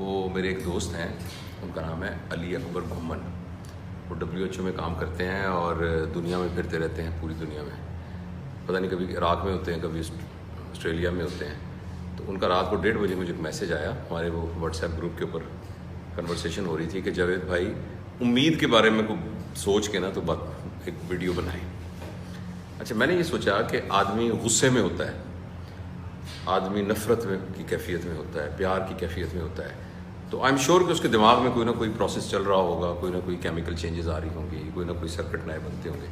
وہ میرے ایک دوست ہیں, ان کا نام ہے علی اکبر گھمن. وہ WHO میں کام کرتے ہیں اور دنیا میں پھرتے رہتے ہیں, پوری دنیا میں. پتہ نہیں کبھی عراق میں ہوتے ہیں, کبھی آسٹریلیا میں ہوتے ہیں. تو ان کا رات کو 1:30 بجے مجھے ایک میسیج آیا, ہمارے وہ واٹس ایپ گروپ کے اوپر کنورسیشن ہو رہی تھی کہ جاوید بھائی امید کے بارے میں کوئی سوچ کے نا تو ایک ویڈیو بنائیں. اچھا, میں نے یہ سوچا کہ آدمی غصے میں ہوتا ہے, آدمی نفرت کی کیفیت میں ہوتا ہے, پیار کی کیفیت میں ہوتا ہے, تو آئی ایم شیور کہ اس کے دماغ میں کوئی نہ کوئی پروسیس چل رہا ہوگا, کوئی نہ کوئی کیمیکل چینجز آ رہی ہوں گی, کوئی نہ کوئی سرکٹ نئے بنتے ہوں گے.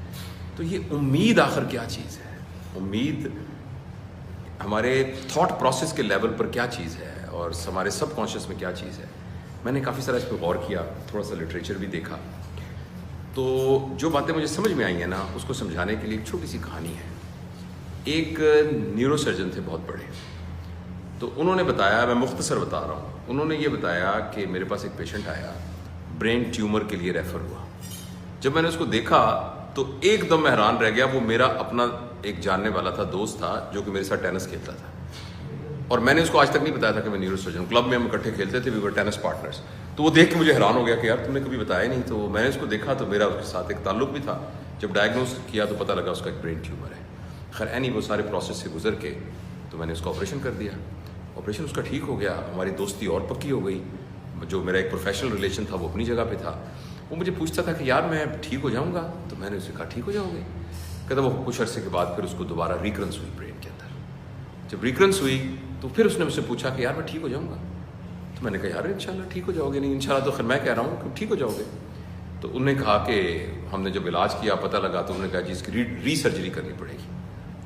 تو یہ امید آخر کیا چیز ہے؟ امید ہمارے تھاٹ پروسیس کے لیول پر کیا چیز ہے اور ہمارے سب کانشیس میں کیا چیز ہے؟ میں نے کافی سارا اس پہ غور کیا, تھوڑا سا لٹریچر بھی دیکھا. تو جو باتیں مجھے سمجھ میں آئی ہیں نا, اس کو سمجھانے کے لیے ایک چھوٹی سی کہانی ہے. ایک نیورو سرجن تھے بہت بڑے, تو انہوں نے بتایا, میں مختصر بتا رہا ہوں, انہوں نے یہ بتایا کہ میرے پاس ایک پیشنٹ آیا, برین ٹیومر کے لیے ریفر ہوا. جب میں نے اس کو دیکھا تو ایک دم میں حیران رہ گیا. وہ میرا اپنا ایک جاننے والا تھا, دوست تھا, جو کہ میرے ساتھ ٹینس کھیلتا تھا, اور میں نے اس کو آج تک نہیں بتایا تھا کہ میں نیورو سرجن. کلب میں ہم اکٹھے کھیلتے تھے, وی ور ٹینس پارٹنرس. تو وہ دیکھ کے مجھے حیران ہو گیا کہ یار تم نے کبھی بتایا نہیں. تو میں نے اس کو دیکھا تو میرا اس کے ساتھ ایک تعلق بھی تھا. جب ڈائگنوز کیا تو پتہ لگا اس کا ایک برین ٹیومر ہے. خیر وہ سارے پروسیس سے گزر کے تو میں نے اس کا آپریشن کر دیا. آپریشن اس کا ٹھیک ہو گیا, ہماری دوستی اور پکی ہو گئی. جو میرا ایک پروفیشنل ریلیشن تھا وہ اپنی جگہ پہ تھا. وہ مجھے پوچھتا تھا کہ یار میں ٹھیک ہو جاؤں گا؟ تو میں نے اسے کہا ٹھیک ہو جاؤ گے. کہتا وہ کچھ عرصے کے بعد پھر اس کو دوبارہ ریکرنس ہوئی برین کے اندر. جب ریکرنس ہوئی تو پھر اس نے مجھ سے پوچھا کہ یار میں ٹھیک ہو جاؤں گا؟ تو میں نے کہا یار انشاءاللہ ٹھیک ہو جاؤ گے. نہیں انشاءاللہ تو خیر میں کہہ رہا ہوں کہ ٹھیک ہو جاؤ گے. تو انہوں نے کہا کہ ہم نے جب علاج کیا پتہ لگا تو انہوں نے کہا جی اس کی ری سرجری کرنی پڑے گی.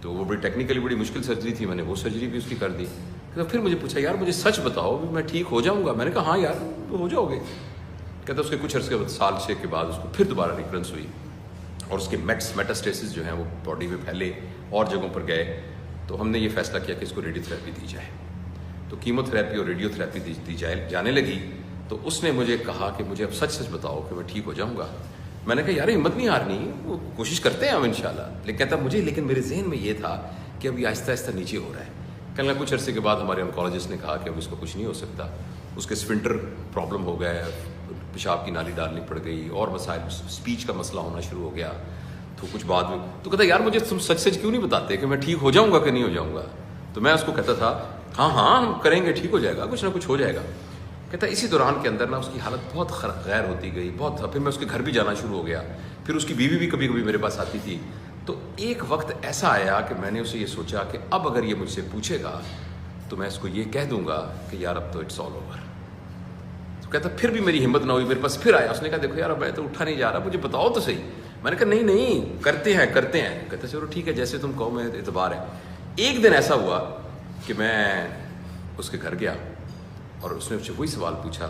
تو وہ بڑی ٹیکنیکلی بڑی مشکل سرجری تھی, میں نے وہ سرجری بھی اس کی کر دی. تو پھر مجھے پوچھا یار مجھے سچ بتاؤ میں ٹھیک ہو جاؤں گا؟ میں نے کہا ہاں یار تو ہو جاؤ گے. کہتا اس کے کچھ عرصے سال 6 کے بعد اس کو پھر دوبارہ ریکرنس ہوئی, اور اس کے میٹاسٹیسس جو ہیں وہ باڈی میں پھیلے اور جگہوں پر گئے. تو ہم نے یہ فیصلہ کیا کہ اس کو ریڈیو تھراپی دی جائے. تو کیمو تھراپی اور ریڈیو تھراپی دی جانے لگی. تو اس نے مجھے کہا کہ مجھے اب سچ بتاؤ کہ میں ٹھیک ہو جاؤں گا. میں نے کہا یار ہمت نہیں ہارنی, وہ کوشش کرتے ہیں ہم انشاءاللہ. لیکن کہتا لیکن میرے ذہن میں یہ تھا کہ اب یہ آہستہ آہستہ نیچے ہو رہا ہے. کہنے کچھ عرصے کے بعد ہمارے آنکولوجسٹ نے کہا کہ اب اس کو کچھ نہیں ہو سکتا. اس کے اسفنٹر پرابلم ہو گئے, پیشاب کی نالی ڈالنی پڑ گئی, اور مسائل, اسپیچ کا مسئلہ ہونا شروع ہو گیا. تو کچھ بعد میں تو کہتا یار مجھے تم سچ کیوں نہیں بتاتے کہ میں ٹھیک ہو جاؤں گا کہ نہیں ہو جاؤں گا؟ تو میں اس کو کہتا تھا ہاں ہم کریں گے, ٹھیک ہو جائے گا, کچھ نہ کچھ ہو جائے گا. کہتا اسی دوران کے اندر نا اس کی حالت بہت غیر ہوتی گئی, بہت. پھر میں اس کے گھر بھی جانا شروع ہو گیا. پھر اس کی بیوی بھی کبھی کبھی میرے پاس آتی تھی. تو ایک وقت ایسا آیا کہ میں نے اسے یہ سوچا کہ اب اگر یہ مجھ سے پوچھے گا تو میں اس کو یہ کہہ دوں گا کہ یار اب تو اٹس آل اوور. تو کہتا پھر بھی میری ہمت نہ ہوئی, میرے پاس پھر آیا. اس نے کہا دیکھو یار میں تو اٹھا نہیں جا رہا, مجھے بتاؤ تو صحیح. میں نے کہا نہیں کرتے ہیں. کہتے چلو ٹھیک ہے جیسے تم کہو, میں اعتبار ہے. ایک دن ایسا ہوا کہ میں اس کے گھر گیا اور اس نے مجھ سے وہی سوال پوچھا.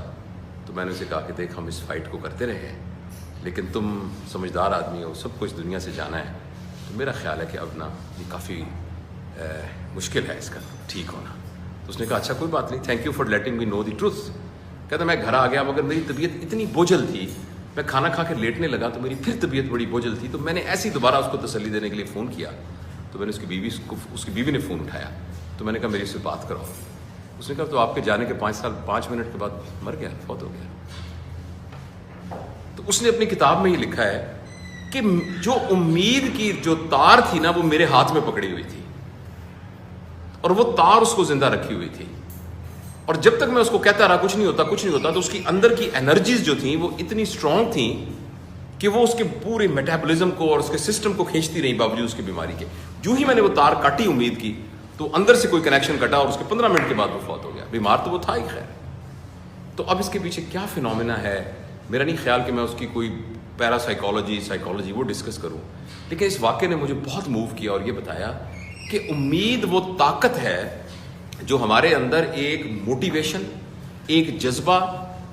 تو میں نے اسے کہا کہ دیکھ ہم اس فائٹ کو کرتے رہے ہیں, لیکن تم سمجھدار آدمی ہو, سب کچھ دنیا سے جانا ہے, تو میرا خیال ہے کہ اب نا یہ کافی مشکل ہے اس کا ٹھیک ہونا. تو اس نے کہا اچھا کوئی بات نہیں, thank you for letting me know the truth. کہتا میں گھر آ گیا مگر میری طبیعت اتنی بوجھل تھی, میں کھانا کھا کے لیٹنے لگا تو میری پھر طبیعت بڑی بوجھل تھی. تو میں نے ایسے ہی دوبارہ اس کو تسلی دینے کے لیے فون کیا. تو میں نے اس کی بیوی نے فون اٹھایا. تو میں نے کہا میری سے بات کراؤ. اس نے کہا تو آپ کے جانے کے 5 منٹ کے بعد مر گیا, فوت ہو گیا. تو اس نے اپنی کتاب میں یہ لکھا ہے کہ جو امید کی جو تار تھی نا وہ میرے ہاتھ میں پکڑی ہوئی تھی, اور وہ تار اس کو زندہ رکھی ہوئی تھی. اور جب تک میں اس کو کہتا رہا کچھ نہیں ہوتا, تو اس کی اندر کی انرجیز جو تھیں وہ اتنی اسٹرانگ تھیں کہ وہ اس کے پورے میٹابولزم کو اور اس کے سسٹم کو کھینچتی رہی باوجود اس کی بیماری کے. جو ہی میں نے وہ تار کاٹی امید کی تو اندر سے کوئی کنیکشن کٹا, اور اس کے 15 منٹ کے بعد وہ فوت ہو گیا. بیمار تو وہ تھا ہی خیر. تو اب اس کے پیچھے کیا فینومینا ہے, میرا نہیں خیال کہ میں اس کی کوئی پیرا سائیکالوجی وہ ڈسکس کروں. لیکن اس واقعے نے مجھے بہت موو کیا اور یہ بتایا کہ امید وہ طاقت ہے جو ہمارے اندر ایک موٹیویشن, ایک جذبہ,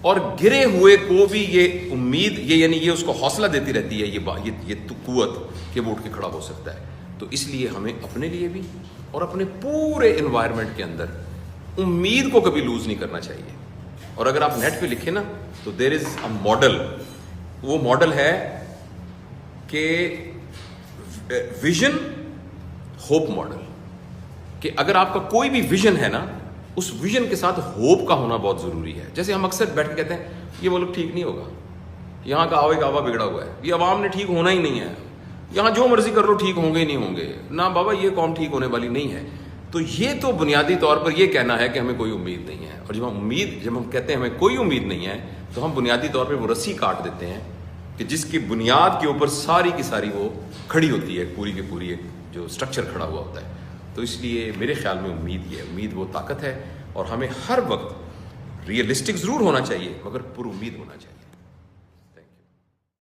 اور گرے ہوئے کو بھی یہ امید یعنی یہ اس کو حوصلہ دیتی رہتی ہے, یہ قوت کہ وہ اٹھ کے کھڑا ہو سکتا ہے. تو اس لیے ہمیں اپنے لیے بھی اور اپنے پورے انوائرمنٹ کے اندر امید کو کبھی لوز نہیں کرنا چاہیے. اور اگر آپ نیٹ پہ لکھیں نا تو دیر از اے ماڈل, وہ ماڈل ہے کہ ویژن ہوپ ماڈل, کہ اگر آپ کا کوئی بھی ویژن ہے نا اس ویژن کے ساتھ ہوپ کا ہونا بہت ضروری ہے. جیسے ہم اکثر بیٹھ کے کہتے ہیں یہ ملک ٹھیک نہیں ہوگا, یہاں کا آوے گاوا بگڑا ہوا ہے, یہ عوام نے ٹھیک ہونا ہی نہیں ہے, یہاں جو مرضی کر لو ٹھیک ہوں گے ہی نہیں ہوں گے, نہ بابا یہ قوم ٹھیک ہونے والی نہیں ہے. تو یہ تو بنیادی طور پر یہ کہنا ہے کہ ہمیں کوئی امید نہیں ہے. اور جب ہم کہتے ہیں ہمیں کوئی امید نہیں ہے تو ہم بنیادی طور پہ وہ رسی کاٹ دیتے ہیں کہ جس کی بنیاد کے اوپر ساری کی ساری وہ کھڑی ہوتی ہے, پوری کی پوری ایک جو اسٹرکچر کھڑا ہوا ہوتا ہے. تو اس لیے میرے خیال میں امید وہ طاقت ہے, اور ہمیں ہر وقت ریئلسٹک ضرور ہونا چاہیے مگر پر امید ہونا چاہیے.